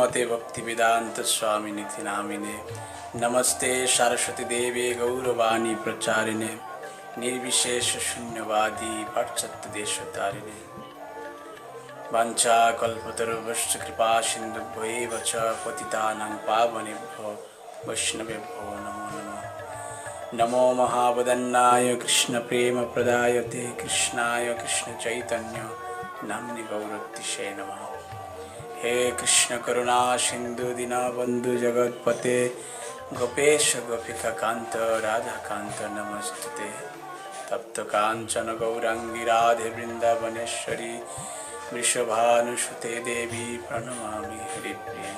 नमोते भक्तिवेदांत स्वामिनिधि नामिने नमस्ते सरस्वती देवे गौरवाणी प्रचारिणे निर्विशेष शून्यवादी पाश्चात्य देशतारिणे वाञ्छाकल्पतरुभ्यश्च कृपा सिन्धुभ्यैव च पतितानां पावनेभ्यो वैष्णवेभ्यो नमो नमः। नमो महावदन्नाय कृष्ण प्रेम प्रदायते कृष्णाय कृष्ण चैतन्य नाम्नि गौरतिशे नमः। हे कृष्ण करुणा सिंधु दीनबंधु जगतपते गोपेश गोपिका कांत राधा कांत नमस्तुते। तप्त कांचन गौरांगी राधे वृंदावनेश्वरी वृषभानुसुते देवी प्रणमामि हरिप्रिये।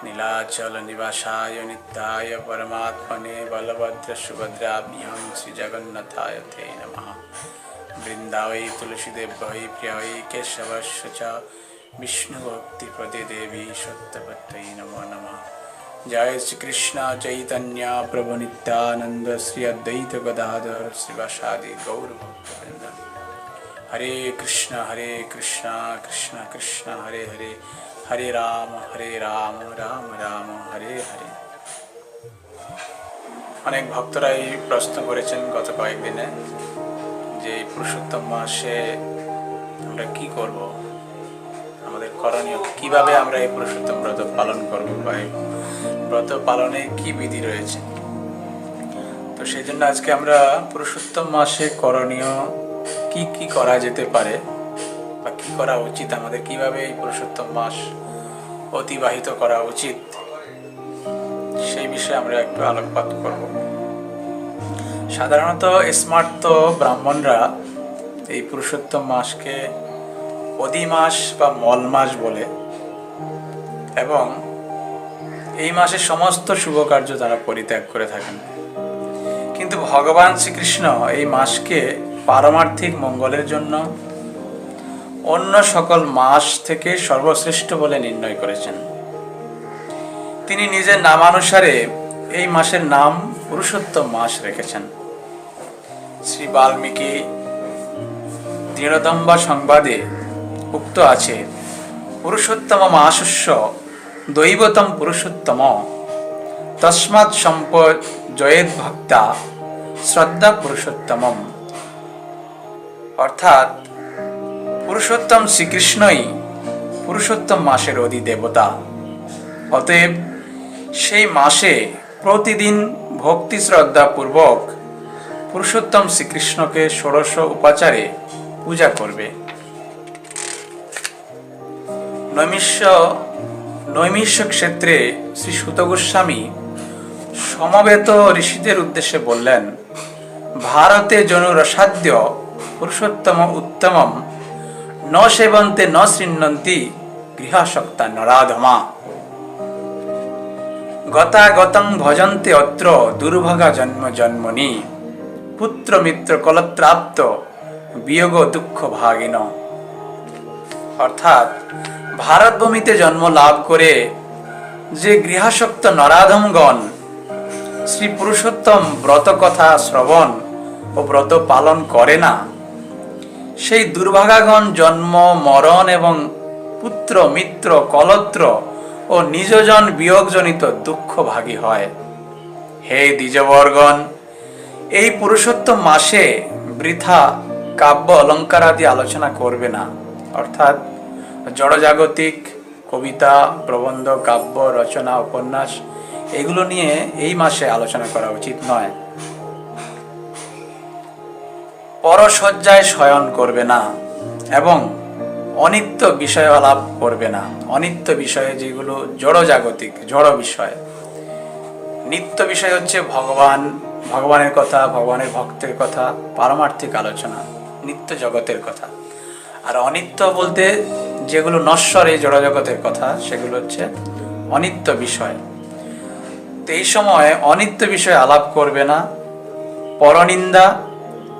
नीलाचल निवासाय नित्याय परमात्मने बलभद्र सुभद्राभ्यां श्री जगन्नाथाय ते नमः। वृंदावै तुलसीदेव्यै प्रियै केशवस्य च विष्णुभक्तिपदे देवी सत्यवत्यै नमो नमः। जय श्री कृष्ण चैतन्य प्रभु नित्यानंद श्री अद्वैत गदाधर श्रीवासादि गौर भक्तवृंद। हरे कृष्ण कृष्ण कृष्ण हरे हरे हरे राम राम राम हरे हरे। अनेक भक्तरा प्रश्न करेছেন গত কয়েকদিনে যে পুরুষোত্তম মাসে আমরা কি করব, আমাদের করণীয় কিভাবে আমরা এই পুরুষোত্তম ব্রত পালন করব বা এই ব্রত পালনে কি বিধি রয়েছে। তো সেই জন্য আজকে আমরা পুরুষোত্তম মাসে করণীয় কি কি করা যেতে পারে বা কি করা উচিত, আমাদের কিভাবে এই পুরুষোত্তম মাস অতিবাহিত করা উচিত সেই বিষয়ে আমরা একটু আলোকপাত করব। সাধারণত স্মার্ত ব্রাহ্মণরা এই পুরুষোত্তম মাসকে অধি মাস বা মল মাস বলে এবং এই মাসে সমস্ত শুভ কার্য তারা পরিত্যাগ করে থাকেন। কিন্তু ভগবান শ্রীকৃষ্ণ এই মাসকে পারমার্থিক মঙ্গলের জন্য অন্য সকল মাস থেকে সর্বশ্রেষ্ঠ বলে নির্ণয় করেছেন। তিনি নিজের নামানুসারে এই মাসের নাম পুরুষোত্তম মাস রেখেছেন। শ্রী বাল্মীকি দৃঢ়দম্বা সংবাদে উক্ত আছে, পুরুষোত্তম মাসস্য দৈবতম পুরুষোত্তম তস্মাৎ সম্পজয়েদ ভক্তা শ্রদ্ধা পুরুষোত্তমম। অর্থাৎ পুরুষোত্তম শ্রীকৃষ্ণই পুরুষোত্তম মাসের অধিদেবতা। অতএব সেই মাসে প্রতিদিন ভক্তি শ্রদ্ধা পূর্বক পুরুষোত্তম শ্রীকৃষ্ণকে ষোড়শ উপাচারে পূজা করবে। নৈমিষ্য ক্ষেত্রে শ্রী সুত গোস্বামী সমবেত ঋষিদের উদ্দেশ্যে বললেন, ভারতে জনু রসাদ্য পুরুষোত্তম উত্তমম ন সেবন্তে ন শৃণ্বন্তি গৃহাসক্তা নরাধমা। গতাগতং ভজন্তে অত্র দুর্ভগা জন্ম জন্মনি পুত্র মিত্র কলত্রাপ্ত বিয়োগ দুঃখ ভাগিন। অর্থাৎ ভারতভূমিতে জন্ম লাভ করে যে গৃহাসক্ত নরাধমগণ শ্রী পুরুষোত্তম ব্রত কথা শ্রবণ ও ব্রত পালন করে না, সেই দুর্ভাগাগণ জন্ম মরণ এবং পুত্র মিত্র কলত্র ও নিজজন বিয়োগজনিত দুঃখ ভাগী হয়। হে দ্বিজবর্গণ, এই পুরুষোত্তম মাসে বৃথা কাব্য অলঙ্কার আদি আলোচনা করবে না। অর্থাৎ জড়জাগতিক কবিতা প্রবন্ধ কাব্য রচনা উপন্যাস এগুলো নিয়ে এই মাসে আলোচনা করা উচিত নয়। পরশয্যায় শয়ন করবে না এবং অনিত্য বিষয় আলাপ করবে না। অনিত্য বিষয়ে যেগুলো জড়জাগতিক জড় বিষয়, নিত্য বিষয় হচ্ছে ভগবানের কথা, ভগবানের ভক্তের কথা, পারমার্থিক আলোচনা, নিত্য জগতের কথা। আর অনিত্য বলতে যেগুলো নশ্বর এই জড়জগতের কথা, সেগুলো হচ্ছে অনিত্য বিষয়। তো এই সময় অনিত্য বিষয় আলাপ করবে না, পরনিন্দা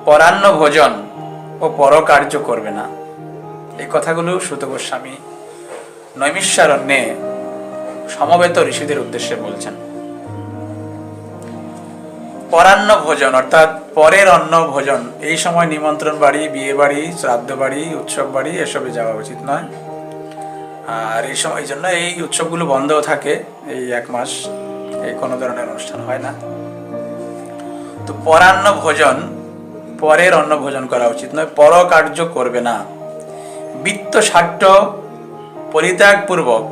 পরান্ন ভোজন ও পরকার্য করবে না। এই কথাগুলো সুত গোস্বামী নৈমিষারণ্যে সমবেত ঋষিদের উদ্দেশ্যে বলছেন। পরান্ন ভোজন অর্থাৎ পরের অন্ন ভোজন, এই সময় নিমন্ত্রণ বাড়ি, বিয়ে বাড়ি, শ্রাদ্ধ বাড়ি, উৎসব বাড়ি এসবে যাওয়া উচিত নয়। আর এই সময় এই জন্য এই উৎসবগুলো বন্ধ থাকে, এই 1 মাস এই কোনো ধরনের অনুষ্ঠান হয় না। তো পরান্ন ভোজন, পরের অন্ন ভোজন করা উচিত নয়, পর কার্য করবে না। বিত্ত স্বার্থ পরিত্যাগ পূর্বক,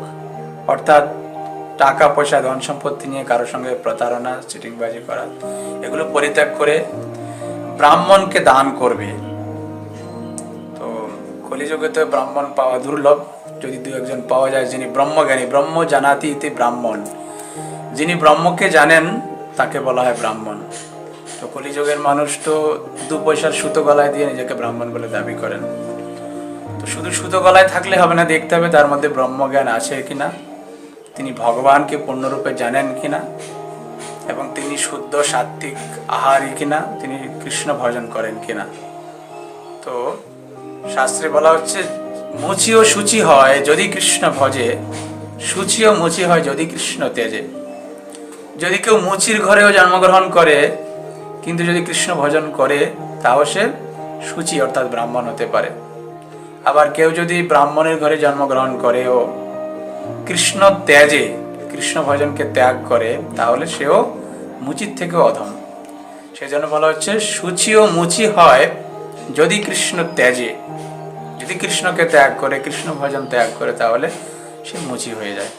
অর্থাৎ টাকা পয়সা ধন সম্পত্তি নিয়ে কারোর সঙ্গে প্রতারণা চিটিংবাজি করা, এগুলো পরিত্যাগ করে ব্রাহ্মণকে দান করবে। তো কলিযুগে তো ব্রাহ্মণ পাওয়া দুর্লভ, যদি 2-1 পাওয়া যায় যিনি ব্রহ্মজ্ঞানী, ব্রহ্ম জানাতি ইতি ব্রাহ্মণ, যিনি ব্রহ্মকে জানেন তাকে বলা হয় ব্রাহ্মণ। তো কলিযুগের মানুষ তো 2 পয়সার সুতো গলায় দিয়ে নিজেকে ব্রাহ্মণ বলে দাবি করেন। তো শুধু সুতো গলায় থাকলে হবে না, দেখতে হবে তার মধ্যে ব্রহ্মজ্ঞান আছে কিনা, তিনি ভগবানকে পূর্ণরূপে জানেন কিনা, এবং তিনি শুদ্ধ সাত্ত্বিক আহারী কিনা, তিনি কৃষ্ণ ভজন করেন কিনা। তো শাস্ত্রে বলা হচ্ছে মুচি ও শুচি হয় যদি কৃষ্ণ ভজে, শুচি ও মুচি হয় যদি কৃষ্ণ তেজে। যদি কেউ মুচির ঘরেও জন্মগ্রহণ করে কিন্তু যদি কৃষ্ণ ভজন করে তাও সে শুচি অর্থাৎ ব্রাহ্মণ হতে পারে। আবার কেউ যদি ব্রাহ্মণের ঘরে জন্মগ্রহণ করে ও কৃষ্ণ ত্যাজে, কৃষ্ণ ভজনকে ত্যাগ করে, তাহলে সেও মুচির থেকেও অধম। সেজন্য বলা হচ্ছে শুচি ও মুচি হয় যদি কৃষ্ণ ত্যাজে, যদি কৃষ্ণকে ত্যাগ করে, কৃষ্ণ ভজন ত্যাগ করে, তাহলে সে মুচি হয়ে যায়।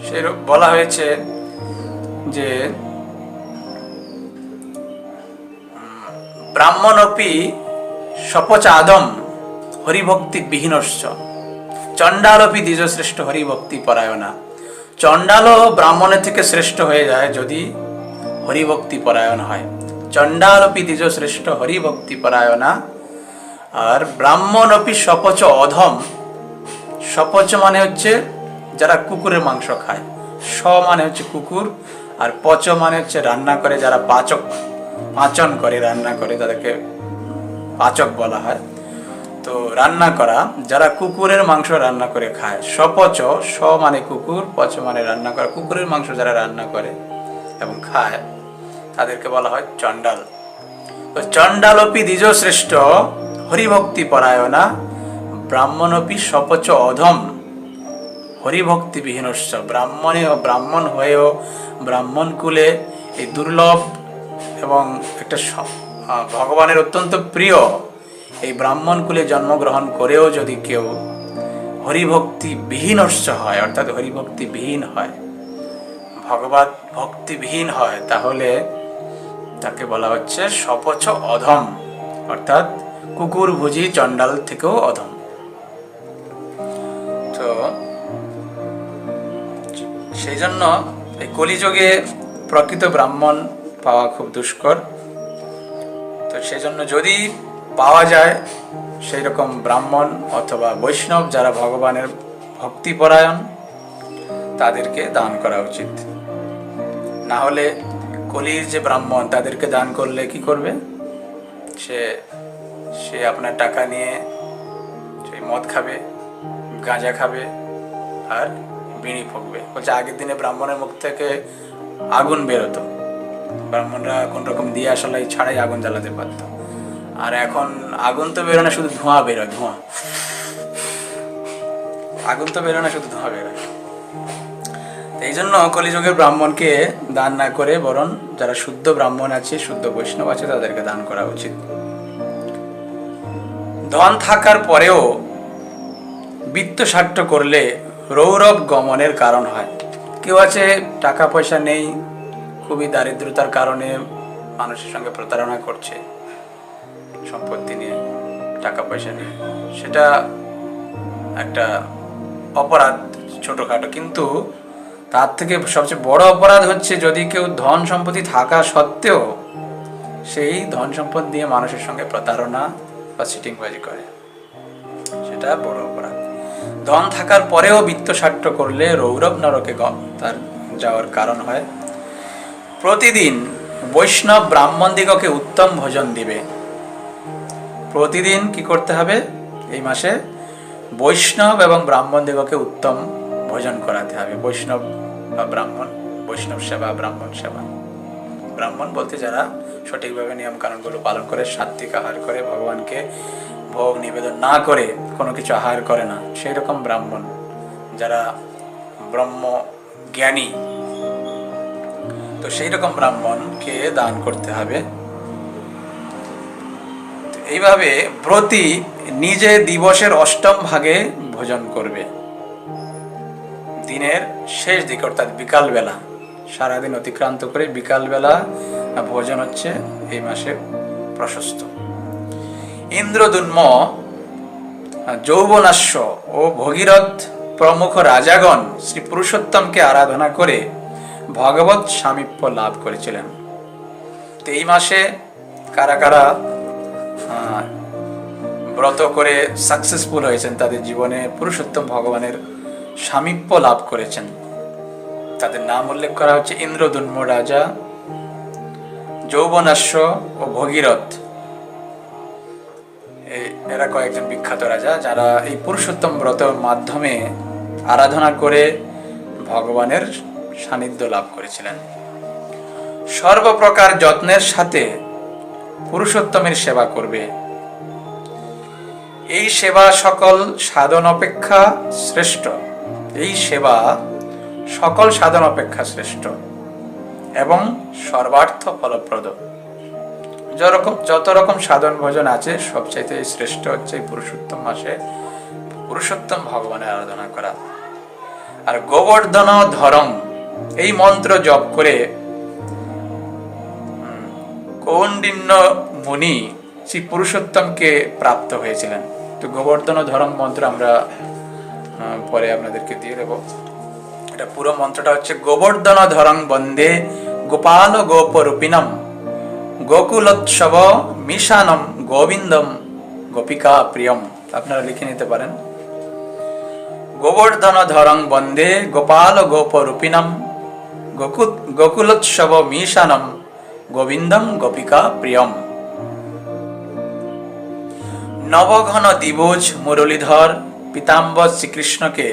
সে বলা হয়েছে যে ব্রাহ্মণপি সপচাদম হরিভক্তি বিহীনশ্চ চণ্ডালপি দ্বিজশ্রেষ্ঠ হরিভক্তি পরায়ণা। চণ্ডালও ব্রাহ্মণের থেকে শ্রেষ্ঠ হয়ে যায় যদি হরিভক্তি পরায়ণ হয়। চণ্ডালপি দ্বিজশ্রেষ্ঠ হরিভক্তি পরায়ণা। আর ব্রাহ্মণপি সপচ অধম, সপচ মানে হচ্ছে যারা কুকুরের মাংস খায়, স মানে হচ্ছে কুকুর, আর পচ মানে হচ্ছে রান্না করে, যারা পাচন করে, রান্না করে, তাদেরকে পাচক বলা হয়। তো রান্না করা, যারা কুকুরের মাংস রান্না করে খায়, সপচ, স মানে কুকুর, পচ মানে রান্না করা, কুকুরের মাংস যারা রান্না করে এবং খায় তাদেরকে বলা হয় চণ্ডাল। তো চণ্ডালপি দ্বিজশ্রেষ্ঠ হরিভক্তি পরায়ণা, ব্রাহ্মণপি সপচ অধম হরিভক্তি বিহীনশ্চ। ব্রাহ্মণ হয়েও, ব্রাহ্মণ কুলে এই দুর্লভ এবং একটা ভগবানের অত্যন্ত প্রিয় এই ব্রাহ্মণ কুলে জন্মগ্রহণ করেও যদি কেউ হরিভক্তি বিহীনশ্চ হয়, অর্থাৎ হরিভক্তি বিহীন হয়, ভগবত ভক্তি বিহীন হয়, তাহলে তাকে বলা হচ্ছে সপচ অধম, অর্থাৎ কুকুর ভুজি চণ্ডাল থেকেও অধম। তো সেই জন্য এই কলিযুগে প্রকৃত ব্রাহ্মণ পাওয়া খুব দুষ্কর। তো সেই জন্য যদি পাওয়া যায় সেই রকম ব্রাহ্মণ অথবা বৈষ্ণব যারা ভগবানের ভক্তিপরায়ণ, তাদেরকে দান করা উচিত। না হলে কলির যে ব্রাহ্মণ, তাদেরকে দান করলে কি করবে? সে আপনার টাকা নিয়ে সেই মদ খাবে, গাঁজা খাবে আর বিড়ি ফুঁকবে। বলছে আগের দিনে ব্রাহ্মণের মুখ থেকে আগুন বেরোতো, ব্রাহ্মণরা কোন রকম দিয়ে আসলে ছাড়াই আগুন জ্বালাতে পারত, আর এখন আগুন তো বেরোয় না, শুধু ধোঁয়া বেরোয়, ধোঁয়া। আগুন তো বেরোয় না, শুধু ধোঁয়া বেরোয়। এই জন্য কলিযুগের ব্রাহ্মণকে দান না করে বরং যারা শুদ্ধ ব্রাহ্মণ আছে, শুদ্ধ বৈষ্ণব আছে, তাদেরকে দান করা উচিত। ধন থাকার পরেও বিত্ত স্বার্থ করলে রৌরব গমনের কারণ হয়। কেউ আছে টাকা পয়সা নেই, খুবই দারিদ্রতার কারণে মানুষের সঙ্গে প্রতারণা করছে, সম্পত্তি নিয়ে, টাকা পয়সা নিয়ে, সেটা একটা অপরাধ ছোটখাটো। কিন্তু তার থেকে সবচেয়ে বড় অপরাধ হচ্ছে যদি কেউ ধন সম্পত্তি থাকা সত্ত্বেও সেই ধন সম্পদ দিয়ে মানুষের সঙ্গে প্রতারণা বা চিটিংবাজি করে, সেটা বড় অপরাধ। ধন থাকার পরেও বিত্ত স্বার্থ করলে রৌরব নরকে তার যাওয়ার কারণ হয়। প্রতিদিন বৈষ্ণব ব্রাহ্মণ দিগকে উত্তম ভোজন দিবে। প্রতিদিন কি করতে হবে? এই মাসে বৈষ্ণব এবং ব্রাহ্মণ দিগকে উত্তম ভোজন করাতে হবে। বৈষ্ণব বা ব্রাহ্মণ, বৈষ্ণব সেবা, ব্রাহ্মণ সেবা। ব্রাহ্মণ বলতে যারা সঠিকভাবে নিয়ম কানুনগুলো পালন করে, সাত্বিক আহার করে, ভগবানকে ভোগ নিবেদন না করে কোনো কিছু আহার করে না, সেই রকম ব্রাহ্মণ যারা ব্রহ্ম জ্ঞানী, তো সেই রকম ব্রাহ্মণকে দান করতে হবে। এইভাবে ব্রতী নিজে দিবসের অষ্টম ভাগে ভোজন করবে, দিনের শেষ দিকে অর্থাৎ বিকালবেলা, সারাদিন অতিক্রান্ত করে বিকালবেলা ভোজন হচ্ছে এই মাসে প্রশস্ত। ইন্দ্রদুম্ন, যৌবনাশ্ব ও ভগীরথ প্রমুখ রাজাগণ শ্রী পুরুষোত্তমকে আরাধনা করে ভগবত সামীপ্য লাভ করেছিলেন। তো এই মাসে কারা কারা ব্রত করে সাকসেসফুল হয়েছেন, তাদের জীবনে পুরুষোত্তম ভগবানের সামীপ্য লাভ করেছেন, তাদের নাম উল্লেখ করা হচ্ছে ইন্দ্রদুম্ন রাজা, যৌবনাশ্ব ও ভগীরথ। এরা কয়েকজন বিখ্যাত রাজা যারা এই পুরুষোত্তম ব্রতের মাধ্যমে আরাধনা করে ভগবানের সান্নিধ্য লাভ করেছিলেন। সর্বপ্রকার যত্নের সাথে পুরুষোত্তমের সেবা করবে। এই সেবা সকল সাধন অপেক্ষা শ্রেষ্ঠ, এই সেবা সকল সাধন অপেক্ষা শ্রেষ্ঠ এবং সর্বার্থ ফলপ্রদ। যত রকম সাধন ভজন আছে সবচাইতে শ্রেষ্ঠ হচ্ছে পুরুষোত্তম মাসে পুরুষোত্তম ভগবানের আরাধনা করা। আর গোবর্ধন ধরম এই মন্ত্র জপ করে কৌন্ডিন্য মুনি শ্রী পুরুষোত্তমকে প্রাপ্ত হয়েছিলেন। তো গোবর্ধন ধরম মন্ত্র আমরা পরে আপনাদেরকে দিয়ে দেব। এটা পুরো মন্ত্রটা হচ্ছে গোবর্ধন ধরং বন্দে গোপাল গোপরূপিণম গোকুলোৎসব মিশানম গোবিন্দম গোপিকা প্রিয়ম। আপনারা লিখে নিতে পারেন, গোবর্ধন ধরং বন্দে গোপাল গোপরূপিণম গোকুলোৎসব মিশানম গোবিন্দম গোপিকা প্রিয়ম। নবঘন দ্বিভুজ মুরলীধর পীতাম্বর শ্রীকৃষ্ণকে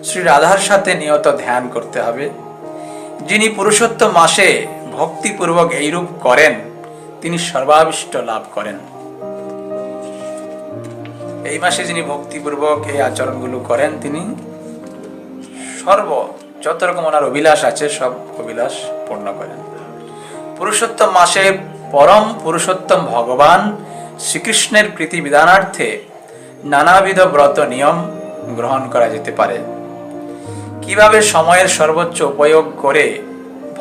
শ্রী রাধার সাথে নিয়ত ধ্যান করতে হবে। যিনি পুরুষোত্তম মাসে ভক্তিপূর্বক এইরূপ করেন তিনি সর্বাভীষ্ট লাভ করেন। এই মাসে যিনি ভক্তিপূর্বক এই আচরণগুলো করেন তিনি যত রকম ওনার অভিলাষ আছে সব অভিলাষ পূর্ণ করেন। পুরুষোত্তম মাসে পরম পুরুষোত্তম ভগবান শ্রীকৃষ্ণের প্রীতি বিধানার্থে নানাবিধ ব্রত নিয়ম গ্রহণ করা যেতে পারে। কিভাবে সময়ের সর্বোচ্চ উপয়োগ করে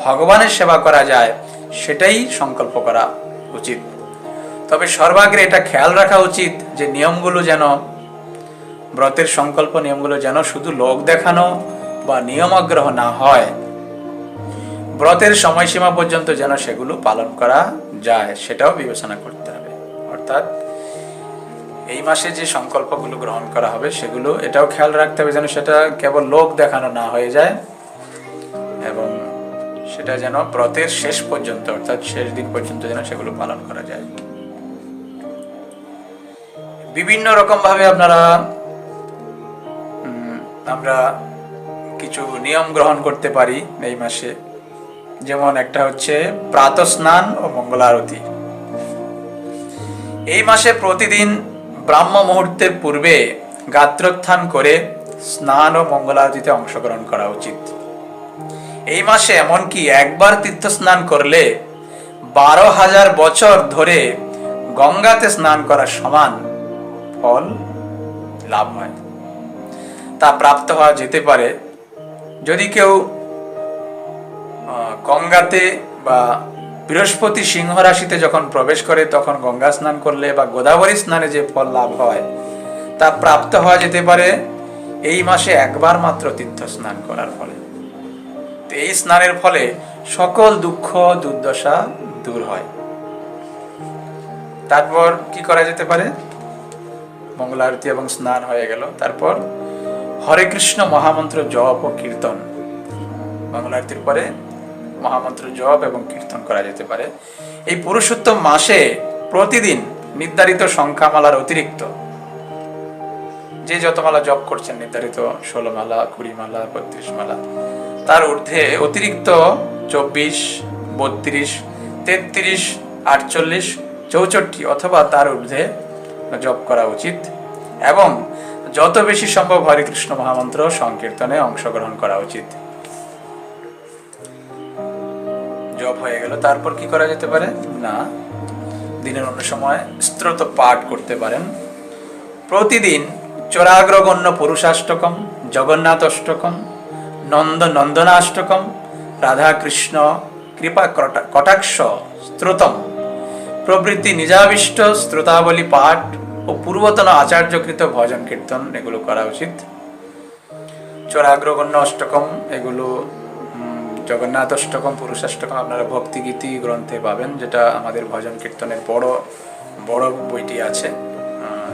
ভগবানের সেবা করা যায় সেটাই সংকল্প করা উচিত। তবে সর্বাগ্রে এটা খেয়াল রাখা উচিত যে নিয়মগুলো যেন, ব্রতের সংকল্প নিয়মগুলো যেন শুধু লোক দেখানো বা নিয়মাগ্রহ না হয়, ব্রতের সময়সীমা পর্যন্ত যেন সেগুলো পালন করা যায় সেটাও বিবেচনা করতে হবে। অর্থাৎ এই মাসে যে সংকল্পগুলো গ্রহণ করা হবে সেগুলো এটাও খেয়াল রাখতে হবে যেন সেটা কেবল লোক দেখানো না হয়ে যায় এবং সেটা যেন ব্রতের শেষ পর্যন্ত অর্থাৎ শেষ দিন পর্যন্ত যেন সেগুলো পালন করা যায়। বিভিন্ন রকম ভাবে আমরা কিছু নিয়ম গ্রহণ করতে পারি এই মাসে। যেমন একটা হচ্ছে প্রাতঃ স্নান ও মঙ্গলারতি। এই মাসে প্রতিদিন ব্রাহ্ম মুহূর্তের পূর্বে গাত্রোত্থান করে স্নান ও মঙ্গলারতিতে অংশগ্রহণ করা উচিত। এই মাসে এমনকি একবার তীর্থ স্নান করলে 12,000 বছর ধরে গঙ্গাতে স্নান করার সমান ফল লাভ হয়, তা প্রাপ্ত হওয়া যেতে পারে। যদি কেউ গঙ্গাতে বা বৃহস্পতি সিংহ রাশিতে যখন প্রবেশ করে তখন গঙ্গা স্নান করলে বা গোদাবরী স্নানে যে ফল লাভ হয় তা প্রাপ্ত হওয়া যেতে পারে এই মাসে একবার মাত্র তীর্থ স্নান করার ফলে। এই স্নানের ফলে সকল দুঃখ দুর্দশা দূর হয়। তারপর কি করা যেতে পারে? মঙ্গলারতি এবং স্নান হয়ে গেল, তারপর হরে কৃষ্ণ মহামন্ত্র জপ ও কীর্তন। মঙ্গলারতির পরে মহামন্ত্র জপ এবং কীর্তন করা যেতে পারে। এই পুরুষোত্তম মাসে প্রতিদিন নির্ধারিত সংখ্যা মালার অতিরিক্ত যে যত মালা জপ করছেন, নির্ধারিত 16 মালা, 20 মালা, 32 মালা, তার ঊর্ধ্বে অতিরিক্ত 24, 32, 33, 48, 64 অথবা তার ঊর্ধ্বে জপ করা উচিত এবং যত বেশি সম্ভব হরে কৃষ্ণ মহামন্ত্র সংকীর্তনে অংশগ্রহণ করা উচিত। জপ হয়ে গেল, তারপর কি করা যেতে পারে না, দিনের অন্য সময় স্তোত্র পাঠ করতে পারেন। প্রতিদিন চোরাগ্রগণ্য পুরুষাষ্টকম, জগন্নাথ অষ্টকম, নন্দনাষ্টকম, রাধা কৃষ্ণ কৃপা কটাক্ষ স্তোত্রম প্রভৃতি নিজাবিষ্ট স্তোত্রাবলী পাঠ ও পূর্বতন আচার্যকৃত ভজন কীর্তন এগুলো করা উচিত। চোরাগ্রগণ্য অষ্টকম এগুলো জগন্নাথ অষ্টকম, পুরুষাষ্টকম আপনারা ভক্তিগীতি গ্রন্থে পাবেন, যেটা আমাদের ভজন কীর্তনের বড় বইটি আছে,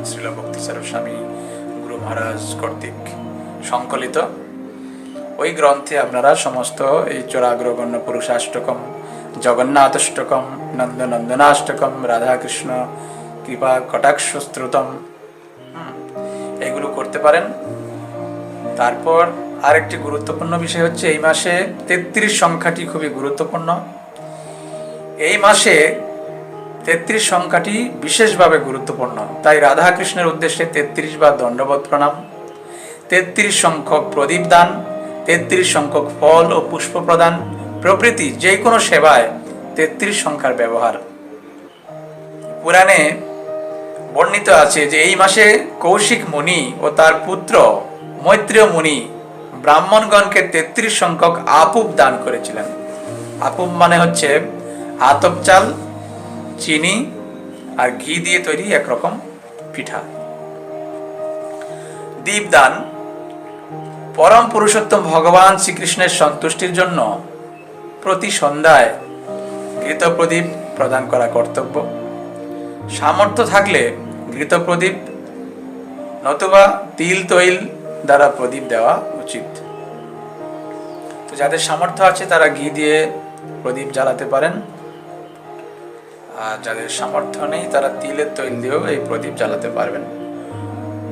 শ্রীল ভক্তিস্বরূপ স্বামী গুরু মহারাজ কর্তৃক সংকলিত। ওই গ্রন্থে আপনারা সমস্ত এই চোরাগ্রগণ্য পুরুষাষ্টকম, জগন্নাথ অষ্টকম, নন্দনাষ্টকম, রাধাকৃষ্ণ কৃপা কটাক্ষ স্তোত্রম এগুলো করতে পারেন। তারপর আরেকটি গুরুত্বপূর্ণ বিষয় হচ্ছে এই মাসে 33 সংখ্যাটি খুবই গুরুত্বপূর্ণ। এই মাসে 33 সংখ্যাটি বিশেষভাবে গুরুত্বপূর্ণ, তাই রাধা কৃষ্ণের উদ্দেশ্যে 33 বার দণ্ডবত প্রণাম, 33 সংখ্যক প্রদীপ দান, 33 সংখ্যক ফল ও পুষ্প প্রদান প্রভৃতি যে কোনো সেবায় 33 সংখ্যার ব্যবহার। পুরাণে বর্ণিত আছে যে এই মাসে কৌশিক মুনি ও তার পুত্র মৈত্রেয় মুনি ব্রাহ্মণগণকে 33 সংখ্যক আপুপ দান করেছিলেন। আপুপ মানে হচ্ছে আতপ চাল, চিনি আর ঘি দিয়ে তৈরি একরকম পিঠা। দীপদান, পরম পুরুষোত্তম ভগবান শ্রীকৃষ্ণের সন্তুষ্টির জন্য প্রতি সন্ধ্যায় ঘৃত প্রদীপ প্রদান করা কর্তব্য। সামর্থ্য থাকলে ঘৃত প্রদীপ নতুবা তিল তৈল দ্বারা প্রদীপ দেওয়া উচিত। তো যাদের সামর্থ্য আছে তারা ঘি দিয়ে প্রদীপ জ্বালাতে পারেন, আর যাদের সামর্থ্য নেই তারা তিলের তৈল দিয়েও এই প্রদীপ জ্বালাতে পারবেন।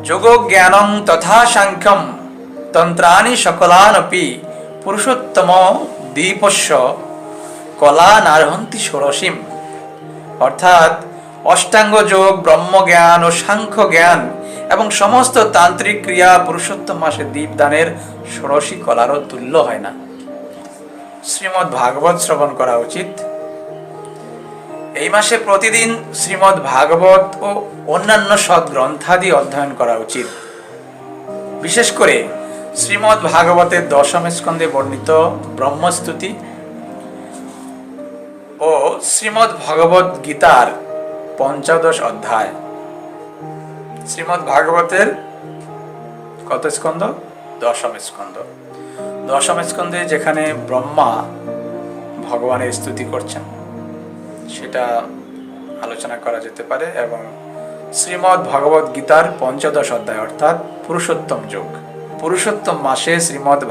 যোগ জ্ঞানং তথা সাংখ্যম তন্ত্রাণি সকলানপি পুরুষোত্তম দীপস্য কলা নারহন্তি ষোড়শীম, অর্থাৎ অষ্টাঙ্গ যোগ, ব্রহ্মজ্ঞান ও সাংখ্য জ্ঞান এবং সমস্ত তান্ত্রিক ক্রিয়া পুরুষোত্তম মাসে দীপদানের ষোড়শী কলারও তুল্য হয় না। শ্রীমদ্ ভাগবত শ্রবণ করা উচিত। এই মাসে প্রতিদিন শ্রীমদ্ ভাগবত ও অন্যান্য সদ্গ্রন্থাদি অধ্যয়ন করা উচিত। বিশেষ করে শ্রীমদ্ ভাগবতের 10ম স্কন্ধে বর্ণিত ব্রহ্মস্তুতি ও শ্রীমদ্ ভগবত গীতার 15 অধ্যায়। শ্রীমদ্ ভাগবতের কত স্কন্ধ? 10ম স্কন্ধ। 10ম স্কন্ধে যেখানে ব্রহ্মা ভগবানের স্তুতি করছেন সেটা আলোচনা করা যেতে পারে, এবং শ্রীমদ্ ভগবত গীতার 15 অধ্যায় অর্থাৎ পুরুষোত্তম যোগ, পুরুষোত্তম মাসে শ্রীমদ্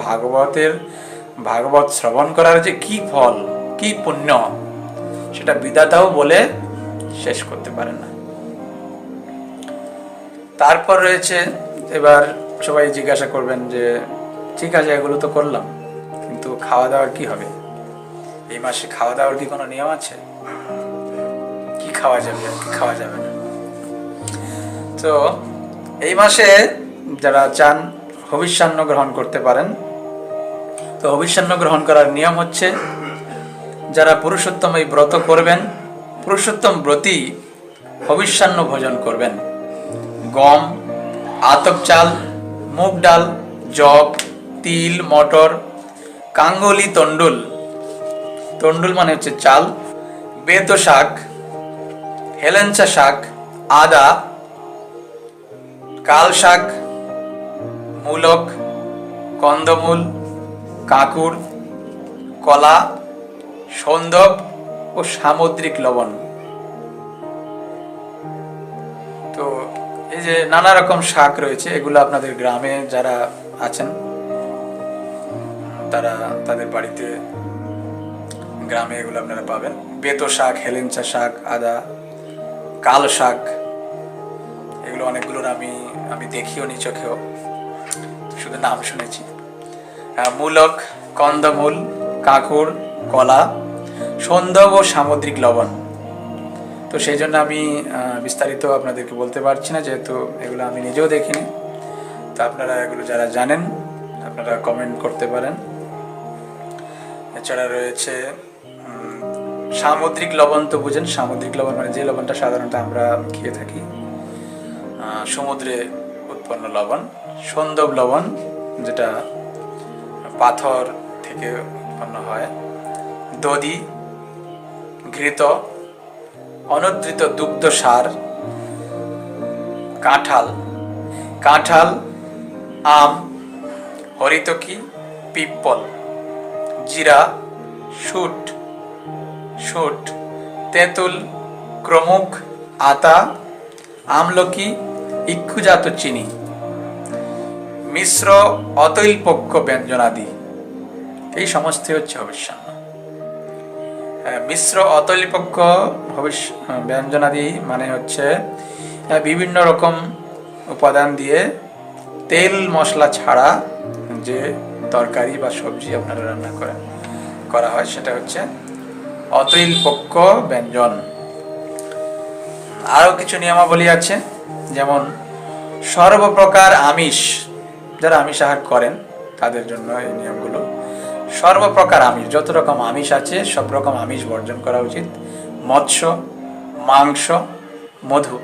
ভাগবত শ্রবণ করার যে কি ফল, কি পুণ্য, সেটা বিধাতাও বলে শেষ করতে পারেন না। তারপর রয়েছে, এবার সবাই জিজ্ঞাসা করবেন যে ঠিক আছে এগুলো তো করলাম, কিন্তু খাওয়া দাওয়ার কি হবে? এই মাসে খাওয়া দাওয়ার কি কোনো নিয়ম আছে? কি খাওয়া যাবে আর কি খাওয়া যাবে না? তো এই মাসে যারা চান হবিষ্যান্ন গ্রহণ করতে পারেন। তো হবিষ্যান্ন গ্রহণ করার নিয়ম হচ্ছে, যারা পুরুষোত্তম এই ব্রত করবেন, পুরুষোত্তম ব্রতী হবিষ্যান্ন ভোজন করবেন। গম, আতপ চাল, মুগ ডাল, জব, তিল, মটর, কাঙ্গলি, তন্ডুল মানে হচ্ছে চাল, বেত শাক, হেলেঞ্চা শাক, আদা, কাল শাক, মূলক, কন্দমূল, কাঁকুর, কলা, সন্দব ও সামুদ্রিক লবণ। তো এই যে নানা রকম শাক রয়েছে, এগুলো আপনাদের গ্রামে যারা আছেন তারা তাদের বাড়িতে গ্রামে এগুলো আপনারা পাবেন। বেত শাক, হেলেঞ্চা শাক, আদা, কাল শাক, এগুলো অনেকগুলোর আমি দেখিও নি চোখেও, শুধু নাম শুনেছি। মূলক, কন্দমূল, কাঁকুর, কলা, সন্দব ও সামুদ্রিক লবণ। তো সেই জন্য আমি বিস্তারিত আপনাদেরকে বলতে পারছি না, যেহেতু এগুলো আমি নিজেও দেখিনি। তো আপনারা এগুলো যারা জানেন আপনারা কমেন্ট করতে পারেন। এছাড়া রয়েছে সামুদ্রিক লবণ। তো বুঝেন সামুদ্রিক লবণ মানে যে লবণটা সাধারণত আমরা খেয়ে থাকি, সমুদ্রে উৎপন্ন লবণ। সন্দব লবণ, যেটা পাথর থেকে উৎপন্ন হয়। দধি, ঘৃত, অনুদ্ধৃত দুগ্ধ সার, কাঁঠাল, আম, হরিতকি, পিপল, জিরা, শুট, তেঁতুল, ক্রমুক, আতা, আমলকি, ইক্ষুজাত চিনি, মিশ্র অতৈলপক্ষ ব্যঞ্জনাদি, এই সমস্ত হচ্ছে হবিষ্যান্ন। মিশ্র অতৈলপক্ষ ব্যঞ্জনাদি মানে হচ্ছে বিভিন্ন রকম উপাদান দিয়ে তেল মশলা ছাড়া যে তরকারি বা সবজি আপনারা রান্না করা হয় সেটা হচ্ছে অতৈলপক্ষ ব্যঞ্জন। আরও কিছু নিয়মাবলী আছে, যেমন সর্বপ্রকার আমিষ, যারা আমিষ আহার করেন তাদের জন্য এই নিয়মগুলো। সর্বপ্রকার আমিষ, যত রকম আমিষ আছে সব রকম আমিষ বর্জন করা উচিত। মৎস্য, মাংস, মধু।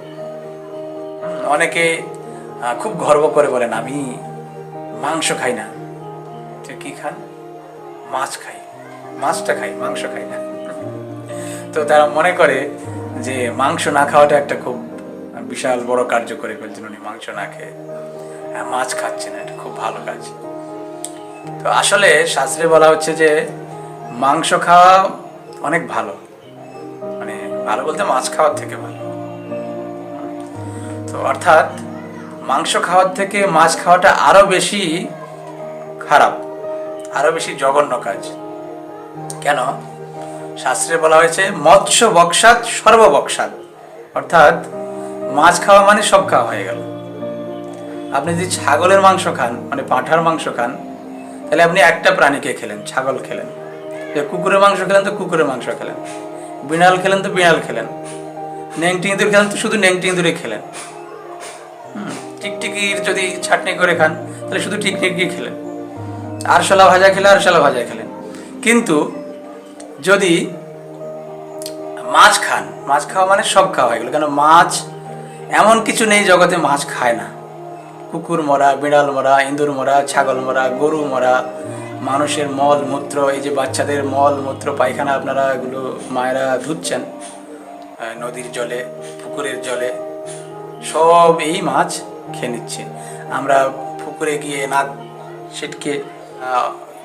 অনেকে খুব গর্ব করে বলেন আমি মাংস খাই না। কি খান? মাছ খাই, মাছটা খাই, মাংস খাই না। তো তারা মনে করে যে মাংস না খাওয়াটা একটা খুব বিশাল বড় কার্য করে ফেলছেন উনি, মাংস না খেয়ে মাছ খাচ্ছেন, এটা খুব ভালো কাজ। তো আসলে শাস্ত্রে বলা হচ্ছে যে মাংস খাওয়া অনেক ভালো, মানে ভালো বলতে মাছ খাওয়ার থেকে ভালো। তো অর্থাৎ মাংস খাওয়ার থেকে মাছ খাওয়াটা আরো বেশি খারাপ, আরো বেশি জঘন্য কাজ। কেন? শাস্ত্রে বলা হয়েছে মৎস্য বক্সাৎ সর্ববক্সাৎ, অর্থাৎ মাছ খাওয়া মানে সব খাওয়া হয়ে গেল। আপনি যদি ছাগলের মাংস খান, মানে পাঁঠার মাংস খান, তাহলে আপনি একটা প্রাণীকে খেলেন, ছাগল খেলেন। কুকুরের মাংস খেলেন তো কুকুরের মাংস খেলেন, বিড়াল খেলেন তো বিড়াল খেলেন, নেংটি ইঁদুর খেলেন তো শুধু নেংটি ইঁদুরে খেলেন। টিকটিকির যদি ছাটনি করে খান তাহলে শুধু টিকটিকি খেলেন, আরশোলা ভাজা খেলে আরশোলা ভাজা খেলেন। কিন্তু যদি মাছ খান, মাছ খাওয়া মানে সব খাওয়া হয়ে গেল। কেন? মাছ এমন কিছু নেই জগতে মাছ খায় না। কুকুর মরা, বিড়াল মরা, ইঁদুর মরা, ছাগল মরা, গরু মরা, মানুষের মল মূত্র, এই যে বাচ্চাদের মল মূত্র পায়খানা আপনারা এগুলো মায়েরা ধুচ্ছেন নদীর জলে, পুকুরের জলে, সব এই মাছ খেয়ে নিচ্ছে। আমরা পুকুরে গিয়ে না ছিটকে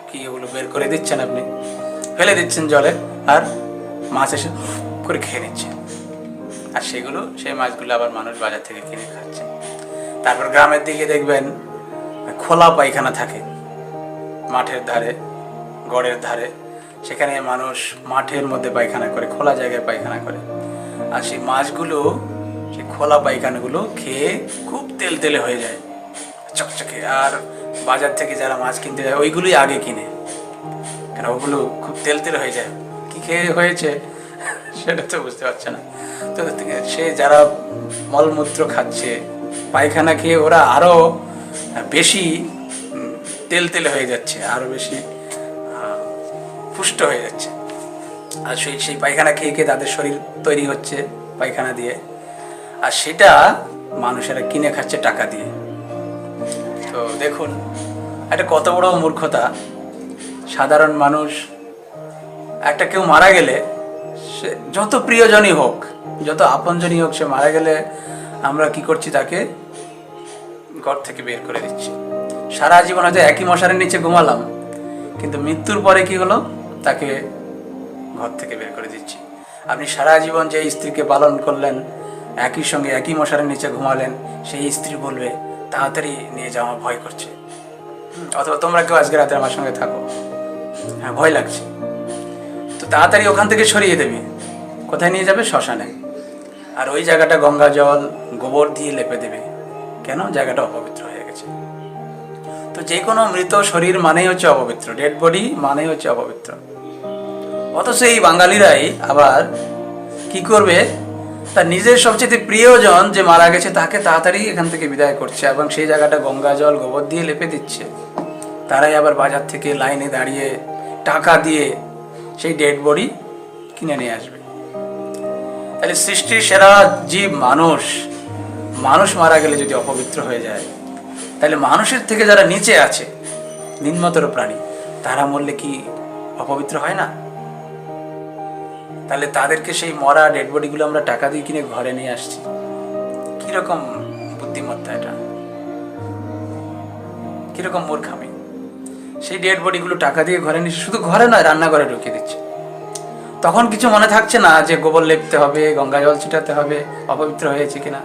কি ওগুলো বের করে দিচ্ছেন, আপনি ফেলে দিচ্ছেন জলে, আর মাছ এসে করে খেয়ে নিচ্ছে। আর সেই মাছগুলো আবার মানুষ বাজার থেকে কিনে খাচ্ছে। তারপর গ্রামের দিকে দেখবেন খোলা পায়খানা থাকে মাঠের ধারে, গড়ের ধারে, সেখানে মানুষ মাঠের মধ্যে পায়খানা করে, খোলা জায়গায় পায়খানা করে। আর সেই মাছগুলো, সেই খোলা পায়খানাগুলো খেয়ে খুব তেলতেলে হয়ে যায়, চকচকে। আর বাজার থেকে যারা মাছ কিনতে যায় ওইগুলোই আগে কিনে, কেন ওগুলো খুব তেলতেলে হয়ে যায়। কি খেয়ে হয়েছে সেটা তো বুঝতে পারছে না। তো সে যারা মলমূত্র খাচ্ছে, পায়খানা খেয়ে ওরা আরো বেশি তেলতেলে হয়ে যাচ্ছে, আরো বেশি পুষ্ট হয়ে যাচ্ছে। আর সেই পায়খানা খেয়ে খেয়ে তাদের শরীর তৈরি হচ্ছে পায়খানা দিয়ে, আর সেটা মানুষেরা কিনে খাচ্ছে টাকা দিয়ে। তো দেখুন এটা কত বড় মূর্খতা। সাধারণ মানুষ, একটা কেউ মারা গেলে, সে যত প্রিয়জনই হোক, যত আপনজনই হোক, সে মারা গেলে আমরা কি করছি? তাকে ঘর থেকে বের করে দিচ্ছি। সারা জীবন হয়তো একই মশারির নিচে ঘুমালাম, কিন্তু মৃত্যুর পরে কি হলো? তাকে ঘর থেকে বের করে দিচ্ছি। আপনি সারা জীবন যে স্ত্রীকে পালন করলেন, একই সঙ্গে একই মশারির নিচে ঘুমালেন, সেই স্ত্রী বলবে তাড়াতাড়ি নিয়ে যাওয়া ভয় করছে, অথবা তোমরা কেউ আজকে রাতে আমার সঙ্গে থাকো, হ্যাঁ ভয় লাগছে। তো তাড়াতাড়ি ওখান থেকে সরিয়ে দেবে। কোথায় নিয়ে যাবে? শ্মশানে। আর ওই জায়গাটা গঙ্গা জল, গোবর দিয়ে লেপে দেবে। কেন? জায়গাটা অপবিত্র হয়ে গেছে। তো যে কোনো মৃত শরীর মানেই হচ্ছে অপবিত্র, ডেড বডি মানেই হচ্ছে অপবিত্র। অথচ এই বাঙালিরাই আবার কি করবে? তার নিজের সবচেয়ে প্রিয়জন যে মারা গেছে তাকে তাড়াতাড়ি এখান থেকে বিদায় করছে এবং সেই জায়গাটা গঙ্গা জল গোবর দিয়ে লেপে দিচ্ছে। তারাই আবার বাজার থেকে লাইনে দাঁড়িয়ে টাকা দিয়ে সেই ডেড বডি কিনে নিয়ে আসবে। তাহলে সৃষ্টির সেরা জীব মানুষ, মানুষ মারা গেলে যদি অপবিত্র হয়ে যায়, তাহলে মানুষের থেকে যারা নিচে আছে, নিম্নতর প্রাণী, তারা মরলে কি অপবিত্র হয় না? তাহলে তাদেরকে সেই মরা ডেড বডিগুলো আমরা টাকা দিয়ে কিনে ঘরে নিয়ে আসছি। কিরকম বুদ্ধিমত্তা এটা, কিরকম মূর্খামি! সেই ডেড বডিগুলো টাকা দিয়ে ঘরে নিয়ে, শুধু ঘরে নয় রান্নাঘরে ঢুকিয়ে দিচ্ছে। তখন কিছু মনে থাকছে না যে গোবর লেপতে হবে, গঙ্গা জল ছিটাতে হবে, অপবিত্র হয়েছে কিনা।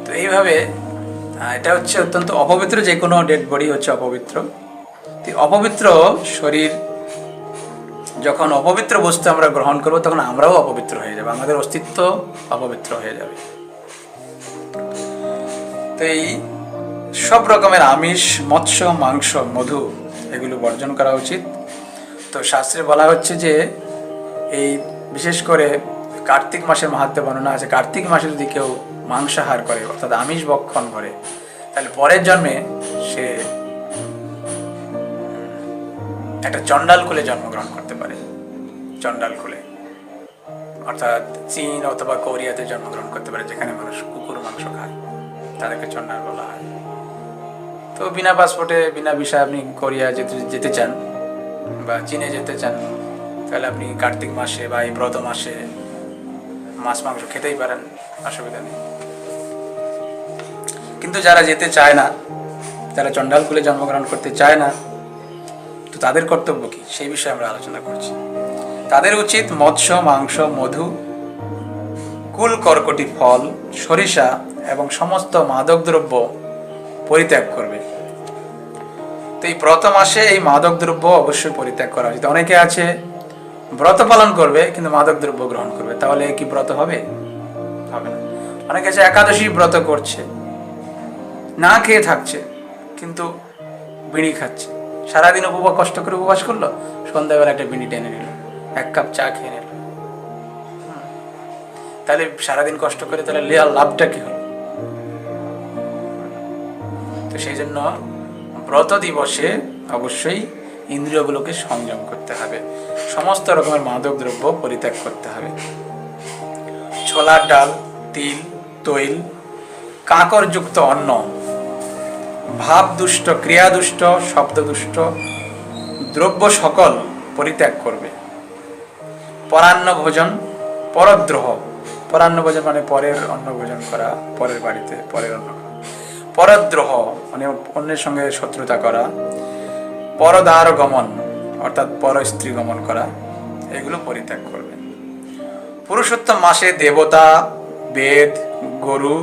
তো এইভাবে এটা হচ্ছে অত্যন্ত অপবিত্র, যে কোনো ডেড বডি হচ্ছে অপবিত্র। অপবিত্র শরীর যখন অপবিত্র বস্তু আমরা গ্রহণ করবো, তখন আমরাও অপবিত্র হয়ে যাবো, আমাদের অস্তিত্ব অপবিত্র হয়ে যাবে। তো এই সব রকমের আমিষ, মৎস্য, মাংস, মধু এগুলো বর্জন করা উচিত। তো শাস্ত্রে বলা হচ্ছে যে এই বিশেষ করে কার্তিক মাসের মাহাত্ম্য বর্ণনা আছে। কার্তিক মাসে যদি কেউ মাংসাহার করে, অর্থাৎ আমিষ ভক্ষণ করে, তাহলে পরের জন্মে সে একটা চণ্ডাল কুলে জন্মগ্রহণ করতে পারে। চণ্ডাল কুলে অর্থাৎ চীন অথবা কোরিয়াতে জন্মগ্রহণ করতে পারে, যেখানে মানুষ কুকুর মাংস খায়, তাদেরকে চণ্ডাল বলা হয়। তো বিনা পাসপোর্টে, বিনা ভিসায় আপনি কোরিয়া যেতে চান বা চীনে যেতে চান, তাহলে আপনি কার্তিক মাসে বা এই ব্রত মাসে মাছ মাংস খেতেই পারেন, অসুবিধা নেই। কিন্তু যারা যেতে চায় না, যারা চণ্ডাল কুলে জন্মগ্রহণ করতে চায় না, তো তাদের কর্তব্য কি, সেই বিষয়ে আমরা আলোচনা করছি। তাদের উচিত মৎস্য, মাংস, মধু, কুল কর্কটি ফল, সরিষা এবং সমস্ত মাদক দ্রব্য পরিত্যাগ করবে। তো এই ব্রত মাসে এই মাদক দ্রব্য অবশ্যই পরিত্যাগ করা উচিত। অনেকে আছে ব্রত পালন করবে কিন্তু মাদক দ্রব্য গ্রহণ করবে, তাহলে কি ব্রত হবে? হবে না। অনেকে আছে একাদশী ব্রত করছে, না খেয়ে থাকছে কিন্তু বিড়ি খাচ্ছে, সারাদিন উপবাস, কষ্ট করে উপবাস করলো, সন্ধ্যাবেলা একটা বিড়ি টেনে নিল, এক কাপ চা খেয়ে নিল। তাহলে সারাদিন কষ্ট করে তাহলে লাভটা কি হলো? তো সেই জন্য ব্রত দিবসে অবশ্যই ইন্দ্রিয়গুলোকে সংযম করতে হবে, সমস্ত রকমের মাদক দ্রব্য পরিত্যাগ করতে হবে। ছোলার ডাল, তিল, তৈল, কাঁকরযুক্ত অন্ন, ভাবদুষ্ট, ক্রিয়াদুষ্ট, শব্দদুষ্ট দ্রব্য সকল পরিত্যাগ করবে। পরান্ন ভোজন, পরদ্রোহ, পরান্ন ভোজন মানে পরের অন্ন ভোজন করা, পরের বাড়িতে পরের অন্ন খাওয়া। পরদ্রোহ মানে অন্যের সঙ্গে শত্রুতা করা। পরদ্বার গমন অর্থাৎ পর স্ত্রী গমন করা, এগুলো পরিত্যাগ করবে। পুরুষোত্তম মাসে দেবতা, বেদ, গরু,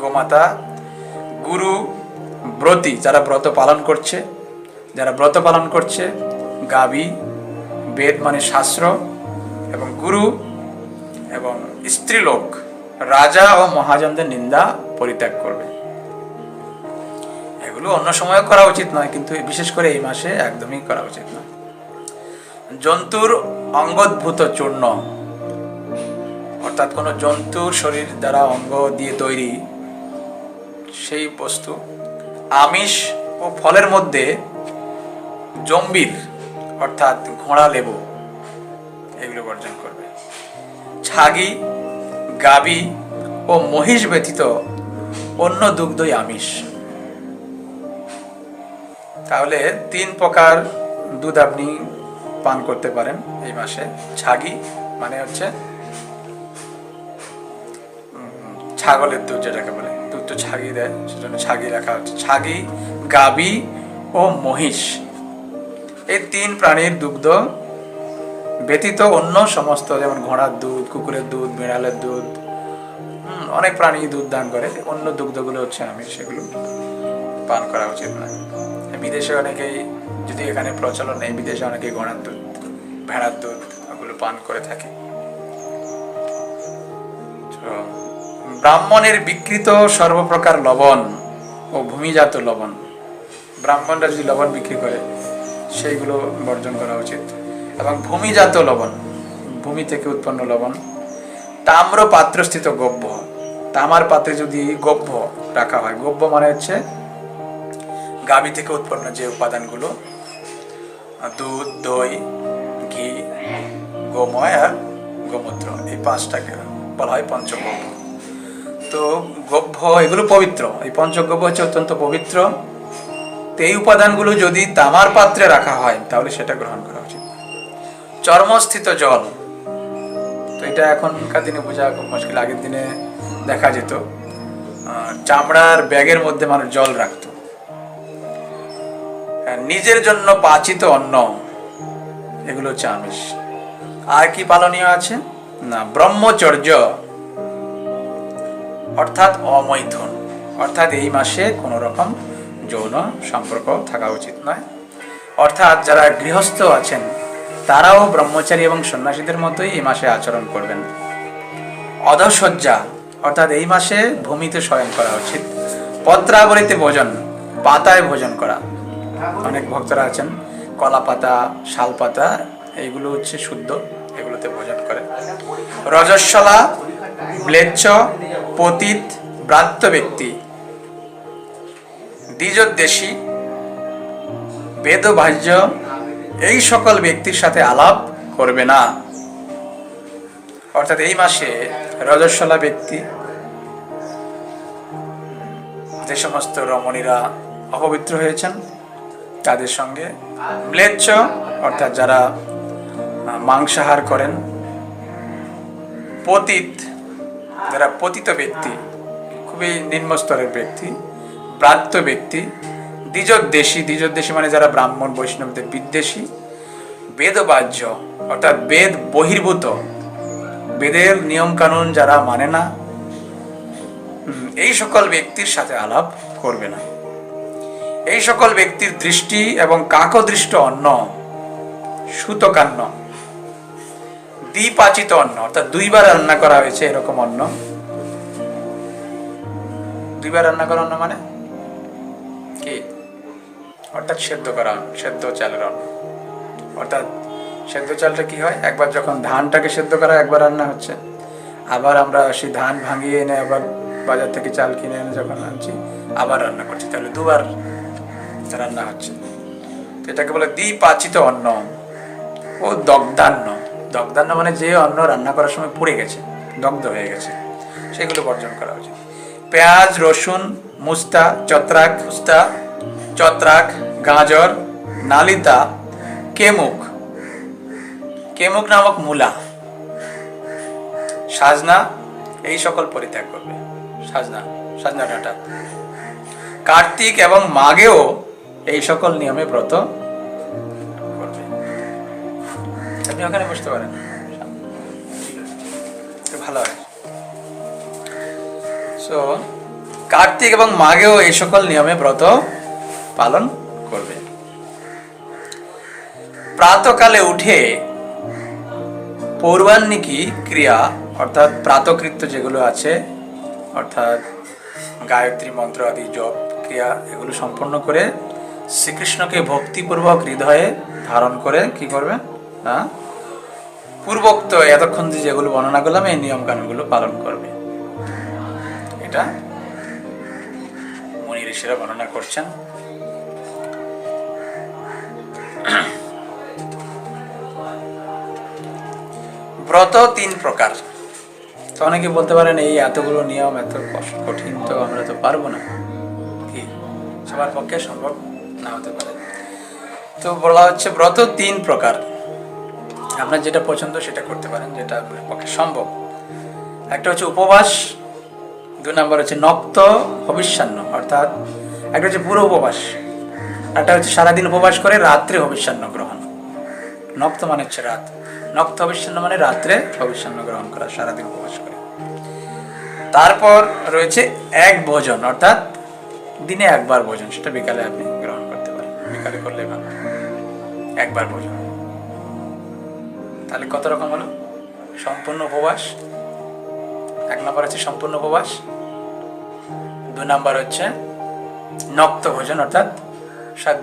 গোমাতা, গুরু, ব্রতী যারা ব্রত পালন করছে, গাবি, বেদ মানে শাস্ত্র, এবং গুরু এবং স্ত্রীলোক, রাজা ও মহাজনদের নিন্দা পরিত্যাগ করবে। এগুলো অন্য সময় করা উচিত নয়, কিন্তু বিশেষ করে এই মাসে একদমই করা উচিত নয়। জন্তুর অঙ্গোদ্ভূত চূর্ণ অর্থাৎ কোনো জন্তুর শরীর দ্বারা অঙ্গ দিয়ে তৈরি সেই বস্তু, আমিষ ও ফলের মধ্যে জম্বির অর্থাৎ ঘোড়া লেবু, এগুলো বর্জন করবে। ছাগি, গাবি ও মহিষ ব্যতীত অন্য দুগ্ধই আমিষ। তাহলে 3 প্রকার দুধ আপনি পান করতে পারেন এই মাসে। ছাগি মানে হচ্ছে ছাগলের দুধ, যেটাকে বলে দুধ তো ছাগি দেয়, সেজন্য ছাগি রাখা হচ্ছে। ছাগি, গাবি ও মহিষ, এই 3 প্রাণীর দুগ্ধ ব্যতীত অন্য সমস্ত, যেমন ঘোড়ার দুধ, কুকুরের দুধ, বিড়ালের দুধ, অনেক প্রাণী দুধ দান করে, অন্য দুগ্ধগুলো হচ্ছে আমিষ, সেগুলো পান করা উচিত নয়। বিদেশে অনেকেই, যদি এখানে প্রচলন নেই, বিদেশে অনেকেই ঘোড়ার দুধ, ভেড়ার দুধ ওগুলো পান করে থাকে। ব্রাহ্মণের বিকৃত সর্বপ্রকার লবণ ও ভূমিজাত লবণ, ব্রাহ্মণরা যদি লবণ বিক্রি করে সেইগুলো বর্জন করা উচিত। এবং ভূমিজাত লবণ, ভূমি থেকে উৎপন্ন লবণ, তাম্র পাত্রস্থিত গব্য, তামার পাত্রে যদি গব্য রাখা হয়, গব্য মানে হচ্ছে গাভী থেকে উৎপন্ন যে উপাদানগুলো, দুধ, দই, ঘি, গোময় আর গোমূত্র, এই পাঁচটাকে বলা হয় পঞ্চগব্য। তো গব্য এগুলো পবিত্র, এই পঞ্চগব্য হচ্ছে অত্যন্ত পবিত্র। তো এই উপাদানগুলো যদি তামার পাত্রে রাখা হয় তাহলে সেটা গ্রহণ করা উচিত। চর্মস্থিত জল, তো এটা এখনকার দিনে বোঝা খুব মুশকিল। আগের দিনে দেখা যেত চামড়ার ব্যাগের মধ্যে মানুষ জল রাখত। নিজের জন্য পাচিত অন্ন, এগুলো হচ্ছে আমিষ। আর কি পালনীয় আছে না, ব্রহ্মচর্য অর্থাৎ অমৈথুন, অর্থাৎ এই মাসে কোনো রকম যৌন সম্পর্ক থাকা উচিত নয়। অর্থাৎ যারা গৃহস্থ আছেন তারাও ব্রহ্মচারী এবং সন্ন্যাসীদের মতোই এই মাসে আচরণ করবেন। অধশয্যা অর্থাৎ এই মাসে ভূমিতে শয়ন করা উচিত। পত্রাবলিতে ভোজন, পাতায় ভোজন করা। অনেক ভক্তরা আছেন কলা পাতা, শাল পাতা, এইগুলো হচ্ছে শুদ্ধ, এগুলোতে ভোজন করে। রজস্বলা, ম্লেচ্ছ, পতিত, ব্রাত্য ব্যক্তি, দ্বিজোদ্দেশী, বেদভাজ্য এই সকল ব্যক্তির সাথে আলাপ করবে না। অর্থাৎ এই মাসে রজস্বলা ব্যক্তি, যে সমস্ত রমণীরা অপবিত্র হয়েছেন তাদের সঙ্গে, ম্লেচ্ছ অর্থাৎ যারা মাংসাহার করেন, পতিত যারা পতিত ব্যক্তি, খুবই নিম্ন স্তরের ব্যক্তি, ব্রাত্য ব্যক্তি, দ্বিজোদ্দেশী, দ্বিজোদ্দেশী মানে যারা ব্রাহ্মণ বৈষ্ণবদের বিদ্বেষী, বেদবাহ্য অর্থাৎ বেদ বহির্ভূত, বেদের নিয়ম কানুন যারা মানে না, এই সকল ব্যক্তির সাথে আলাপ করবে না। এই সকল ব্যক্তির দৃষ্টি এবং কাকদৃষ্ট অন্ন, সুতকান্ন, দ্বিপাচিত অন্ন অর্থাৎ দুইবার রান্না করা হয়েছে এরকম অন্ন। দুইবার রান্না করা অন্ন মানে কি, অর্থাৎ সেদ্ধ করা, সেদ্ধ চালের অন্ন। অর্থাৎ সেদ্ধ চালটা কি হয়, একবার যখন ধানটাকে সেদ্ধ করা একবার রান্না হচ্ছে, আবার আমরা সেই ধান ভাঙিয়ে এনে আবার বাজার থেকে চাল কিনে এনে যখন আনছি আবার রান্না করছি, তাহলে দুবার রান্না হচ্ছে। এটাকে বলে দ্বিপাচিত অন্ন। ও দগ্ধান্ন, দগ্ধান্ন মানে যে অন্ন রান্না করার সময় পুড়ে গেছে, দগ্ধ হয়ে গেছে, সেগুলো বর্জন করা উচিত। পেঁয়াজ, রসুন, মুস্তা, ছত্রাক, গাজর, নালিতা, কেমুক, কেমুক নামক মূলা, সাজনা এই সকল পরিত্যাগ করবে। সাজনা ডাঁটা। কার্তিক এবং মাঘেও এই সকল নিয়মে ব্রত করবে। আপনি ওখানে বসতে পারেন, ভালো হয়। সো কার্তিক এবং মাঘেও এই সকল নিয়মে ব্রত পালন করবে। প্রাতকালে উঠে পূর্বাহ্নিকী ক্রিয়া অর্থাৎ প্রাতকৃত্য যেগুলো আছে, অর্থাৎ গায়ত্রী মন্ত্র আদি জপ ক্রিয়া, এগুলো সম্পন্ন করে শ্রীকৃষ্ণকে ভক্তিপূর্বক হৃদয়ে ধারণ করে কি করবে না, পূর্বোক্ত এতক্ষণ যেগুলো বর্ণনা করলাম এই নিয়ম কানুনগুলো পালন করবে। এটা মুনি ঋষিরা বর্ণনা করছেন। ব্রত 3 প্রকার। তো অনেকে বলতে পারেন এই এতগুলো নিয়ম এত কঠিন, তো আমরা তো পারবো না, কি সবার পক্ষে সম্ভব না হতে পারে। তো বলা হচ্ছে ব্রত 3 প্রকার, আপনার যেটা পছন্দ সেটা করতে পারেন, যেটা আপনার পক্ষে সম্ভব। একটা হচ্ছে উপবাস, 2 নম্বর হচ্ছে নক্ত হবিষ্যান্ন, অর্থাৎ একটা হচ্ছে পুরো উপবাস, একটা হচ্ছে সারাদিন উপবাস করে রাত্রে হবিষ্যান্ন গ্রহণ। নক্ত মানে হচ্ছে রাত, নক্ত হবিষ্যান্ন মানে রাত্রে হবিষ্যান্ন গ্রহণ করা, সারাদিন উপবাস করে। তারপর রয়েছে এক ভোজন, অর্থাৎ দিনে একবার ভোজন, সেটা বিকালে আপনি গ্রহণ করতে পারেন, বিকালে করলে ভালো, একবার ভোজন। তাহলে কত রকম হলো? সম্পূর্ণ উপবাস, 1 নম্বর হচ্ছে সম্পূর্ণ উপবাস, 2 নম্বর হচ্ছে নক্ত ভোজন, অর্থাৎ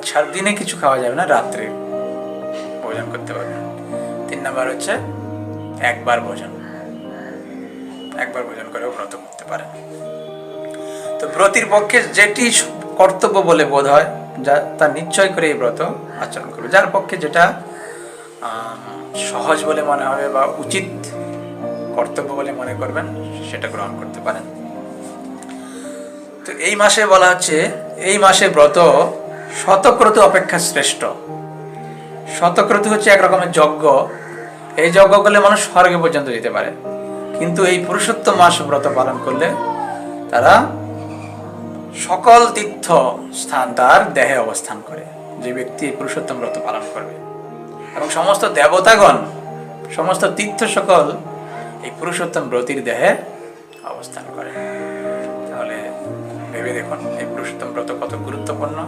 সারাদিনে কিছু খাওয়া যাবে না, রাত্রে ভোজন করতে পারবেন। 3 নম্বর হচ্ছে একবার ভোজন করেও ব্রত করতে পারেন। তো ব্রতির পক্ষে যেটি কর্তব্য বলে বোধ হয় তা নিশ্চয় করে এই ব্রত আচরণ করবে। যার পক্ষে যেটা সহজ বলে মনে হবে বা উচিত কর্তব্য বলে মনে করবেন সেটা গ্রহণ করতে পারেন। তো এই মাসে বলা হচ্ছে এই মাসে ব্রত শতক্রতু অপেক্ষা শ্রেষ্ঠ। শতক্রতু হচ্ছে এক রকমের যজ্ঞ। এই যজ্ঞ করলে মানুষ স্বর্গে পর্যন্ত যেতে পারে, কিন্তু এই পুরুষোত্তম মাস ব্রত পালন করলে তারা সকল তীর্থ স্থান তার দেহে অবস্থান করে। যে ব্যক্তি এই পুরুষোত্তম ব্রত পালন করবে এবং সমস্ত দেবতাগণ সমস্ত তীর্থ সকল এই পুরুষোত্তম ব্রতির দেহে অবস্থান করে। তাহলে ভেবে দেখুন এই পুরুষোত্তম ব্রত কত গুরুত্বপূর্ণ।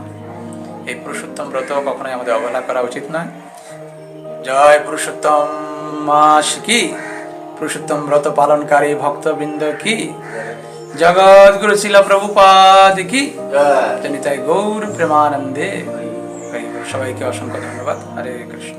এই পুরুষোত্তম ব্রত কখনোই আমাদের অবহেলা করা উচিত নয়। জয় পুরুষোত্তম মাস কি, পুরুষোত্তম ব্রত পালনকারী ভক্তবৃন্দ কি, জগৎ গুরু শিল প্রভুপাদ কি, জনিতাই গৌর প্রেমানন্দে। সবাইকে অসংখ্য ধন্যবাদ। হরে কৃষ্ণ।